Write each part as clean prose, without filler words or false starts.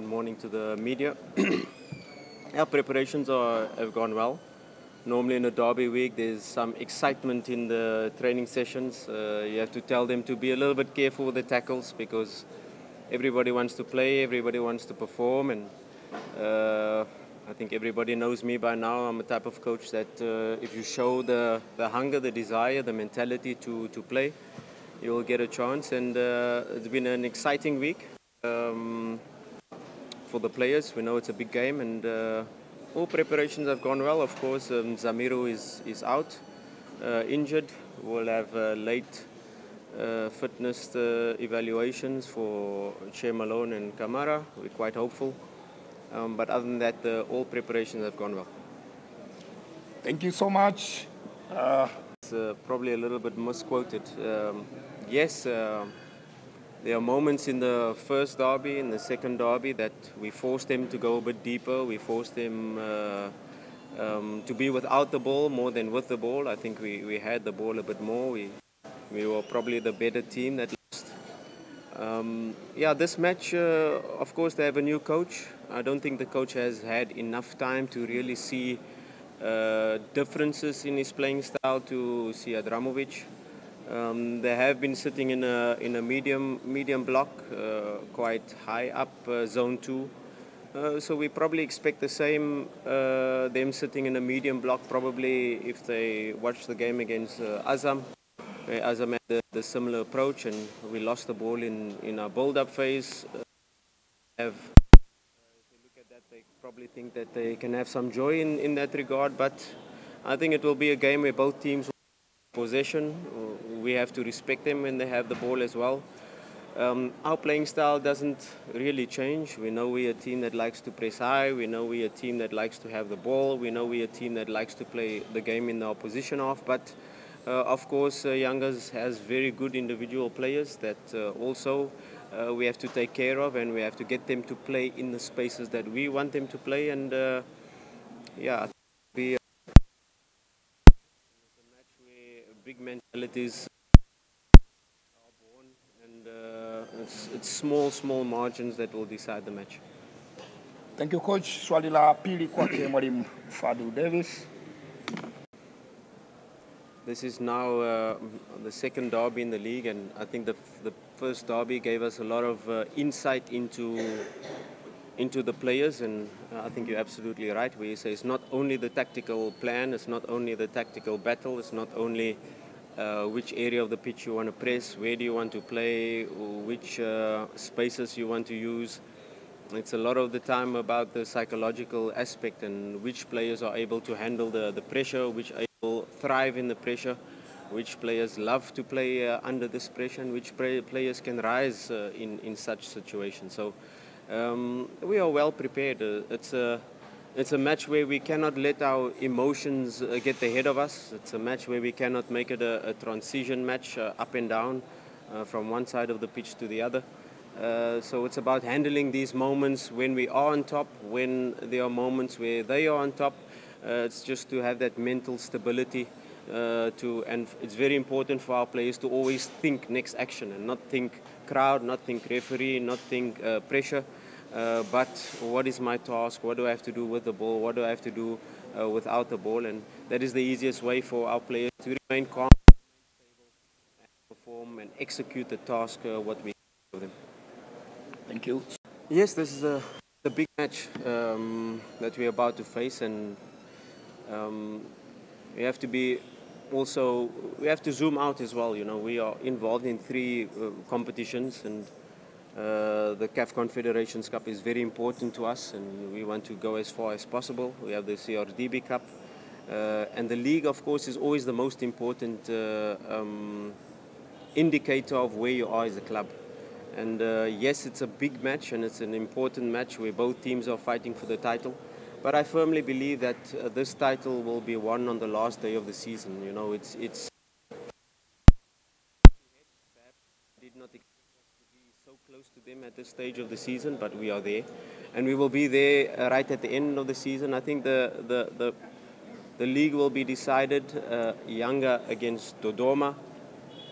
morning to the media. Our preparations have gone well. Normally in a derby week, there's some excitement in the training sessions. You have to tell them to be a little bit careful with the tackles because everybody wants to play, everybody wants to perform, and I think everybody knows me by now. I'm a type of coach that if you show the hunger, the desire, the mentality to play, you will get a chance. And it's been an exciting week for the players. We know it's a big game, and all preparations have gone well. Of course, Zamiru is out, injured. We'll have late fitness evaluations for Che Malone and Kamara. We're quite hopeful. But other than that, all preparations have gone well. Thank you so much. It's probably a little bit misquoted. Yes, there are moments in the first derby, in the second derby, that we forced them to go a bit deeper. We forced them to be without the ball more than with the ball. I think we had the ball a bit more. We were probably the better team that lost. This match, of course, they have a new coach. I don't think the coach has had enough time to really see differences in his playing style to see Adramovic. They have been sitting in a medium block, quite high up, zone 2. So we probably expect the same, them sitting in a medium block probably if they watch the game against Azam. Azam had the similar approach, and we lost the ball in our build-up phase. If they look at that, they probably think that they can have some joy in that regard, but I think it will be a game where both teams will have possession. We have to respect them when they have the ball as well. Our playing style doesn't really change. We know we're a team that likes to press high. We know we're a team that likes to have the ball. We know we're a team that likes to play the game in the opposition half. But of course, Yanga has very good individual players that also we have to take care of, and we have to get them to play in the spaces that we want them to play. And I think it's a match where big mentalities are born, and it's small margins that will decide the match. Thank you, coach. Swali la pili kwake mwalimu Fadlu Davis. This is now the second derby in the league, and I think the first derby gave us a lot of insight into the players, and I think you're absolutely right where you say it's not only the tactical plan, it's not only the tactical battle, it's not only which area of the pitch you want to press, where do you want to play, which spaces you want to use. It's a lot of the time about the psychological aspect and which players are able to handle the pressure, which able thrive in the pressure, which players love to play under this pressure, and which players can rise in such situations. So we are well prepared. It's a match where we cannot let our emotions get the head of us. It's a match where we cannot make it a transition match up and down from one side of the pitch to the other. So it's about handling these moments when we are on top, when there are moments where they are on top. It's just to have that mental stability and it's very important for our players to always think next action and not think crowd, not think referee, not think pressure, but what is my task, what do I have to do with the ball, what do I have to do without the ball, and that is the easiest way for our players to remain calm, stable, and perform and execute the task what we give them. Thank you. Yes, this is a big match that we're about to face, and we have to be also, we have to zoom out as well. You know, we are involved in 3 competitions, and the CAF Confederations Cup is very important to us, and we want to go as far as possible. We have the CRDB Cup, and the league, of course, is always the most important indicator of where you are as a club. And yes, it's a big match, and it's an important match where both teams are fighting for the title. But I firmly believe that this title will be won on the last day of the season. You know, it's did not expect us to be so close to them at this stage of the season, but we are there, and we will be there right at the end of the season. I think the league will be decided Yanga against Dodoma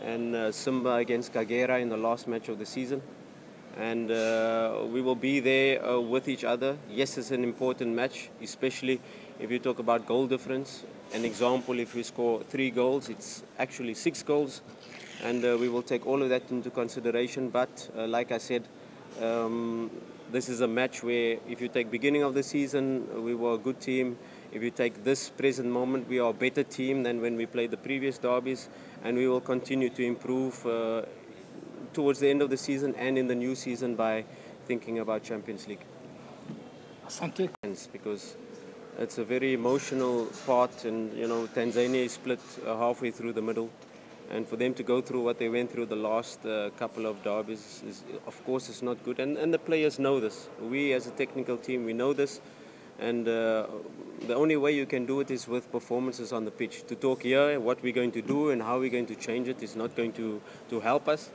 and Simba against Kagera in the last match of the season. and we will be there with each other. Yes, it's an important match, especially if you talk about goal difference. An example, if we score 3 goals, it's actually 6 goals, and we will take all of that into consideration. But like I said, this is a match where if you take beginning of the season, we were a good team. If you take this present moment, we are a better team than when we played the previous derbies, and we will continue to improve towards the end of the season and in the new season by thinking about Champions League. Asante. Because it's a very emotional part, and Tanzania is split halfway through the middle, and for them to go through what they went through the last couple of derbies is, of course, it's not good, and the players know this. We as a technical team, we know this, and the only way you can do it is with performances on the pitch. To talk here what we're going to do and how we're going to change it is not going to help us,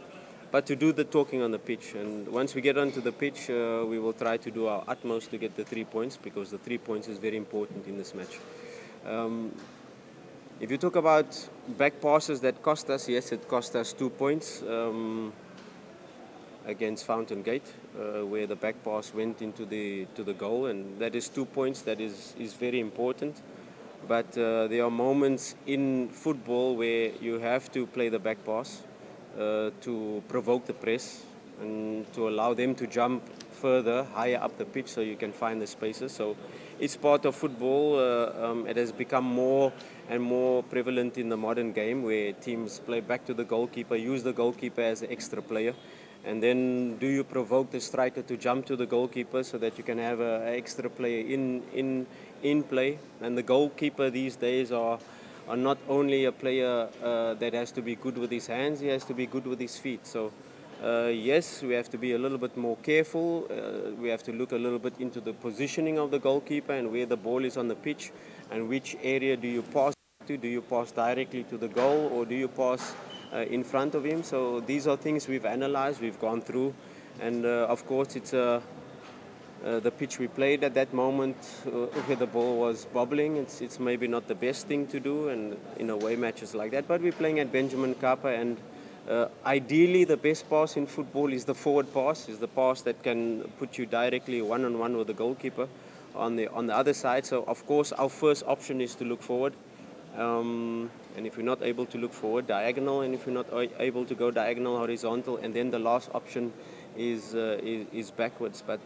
but to do the talking on the pitch. And once we get onto the pitch, we will try to do our utmost to get the 3 points, because the 3 points is very important in this match. If you talk about back passes that cost us, yes, it cost us 2 points against Fountain Gate, where the back pass went into the goal, and that is 2 points. That is very important. But there are moments in football where you have to play the back pass to provoke the press and to allow them to jump further, higher up the pitch, so you can find the spaces. So it's part of football. It has become more and more prevalent in the modern game, where teams play back to the goalkeeper, use the goalkeeper as an extra player, and then do you provoke the striker to jump to the goalkeeper so that you can have an extra player in play. And the goalkeeper these days are not only a player that has to be good with his hands, he has to be good with his feet. So yes, we have to be a little bit more careful. We have to look a little bit into the positioning of the goalkeeper and where the ball is on the pitch, and which area do you pass to. Do you pass directly to the goal, or do you pass in front of him? So these are things we've analyzed, we've gone through, and of course it's the pitch we played at that moment, where the ball was bobbling. It's maybe not the best thing to do, and in away matches like that. But we're playing at Benjamin Kappa, and ideally the best pass in football is the forward pass, is the pass that can put you directly one-on-one with the goalkeeper on the other side. So of course our first option is to look forward. And if we're not able to look forward, diagonal, and if we're not able to go diagonal, horizontal, and then the last option is backwards. But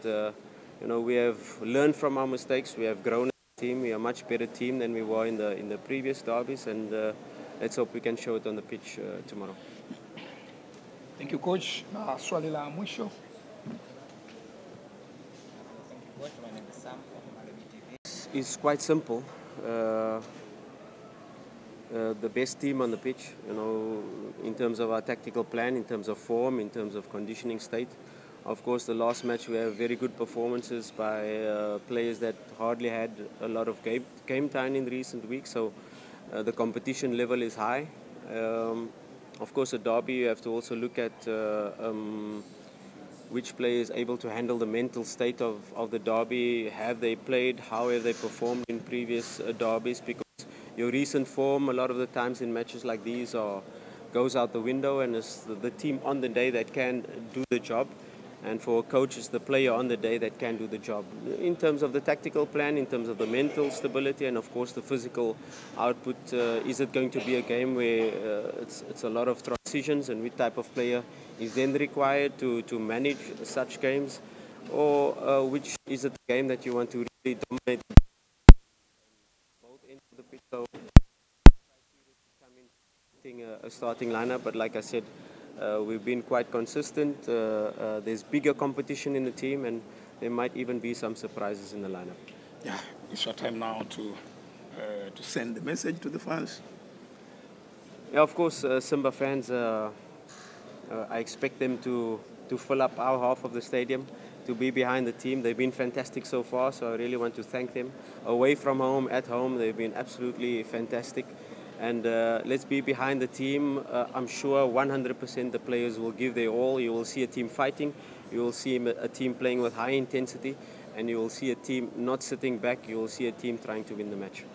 we have learned from our mistakes. We have grown as a team. We are a much better team than we were in the previous derbies, and let's hope we can show it on the pitch tomorrow. Thank you, coach. Na swali la mwisho. It's quite simple. The best team on the pitch, in terms of our tactical plan, in terms of form, in terms of conditioning state. Of course, the last match we have very good performances by players that hardly had a lot of game time in recent weeks, so the competition level is high. Of course, at Dabi you have to also look at which player is able to handle the mental state of the derby. Have they played? How have they performed in previous derbies? Because your recent form, a lot of the times in matches like these, goes out the window, and it's the team on the day that can do the job. And for a coach, it's the player on the day that can do the job. In terms of the tactical plan, in terms of the mental stability, and of course the physical output, is it going to be a game where it's a lot of transitions, and which type of player is then required to manage such games? Or which is it a game that you want to really dominate both ends of the pitch? So a starting lineup, but like I said, we've been quite consistent. There's bigger competition in the team, and there might even be some surprises in the lineup. Yeah, it's your time now to send the message to the fans. Yeah, of course, Simba fans, I expect them to fill up our half of the stadium, to be behind the team. They've been fantastic so far, so I really want to thank them. Away from home, at home, they've been absolutely fantastic. And let's be behind the team. I'm sure 100% the players will give their all. You will see a team fighting. You will see a team playing with high intensity. And you will see a team not sitting back. You will see a team trying to win the match.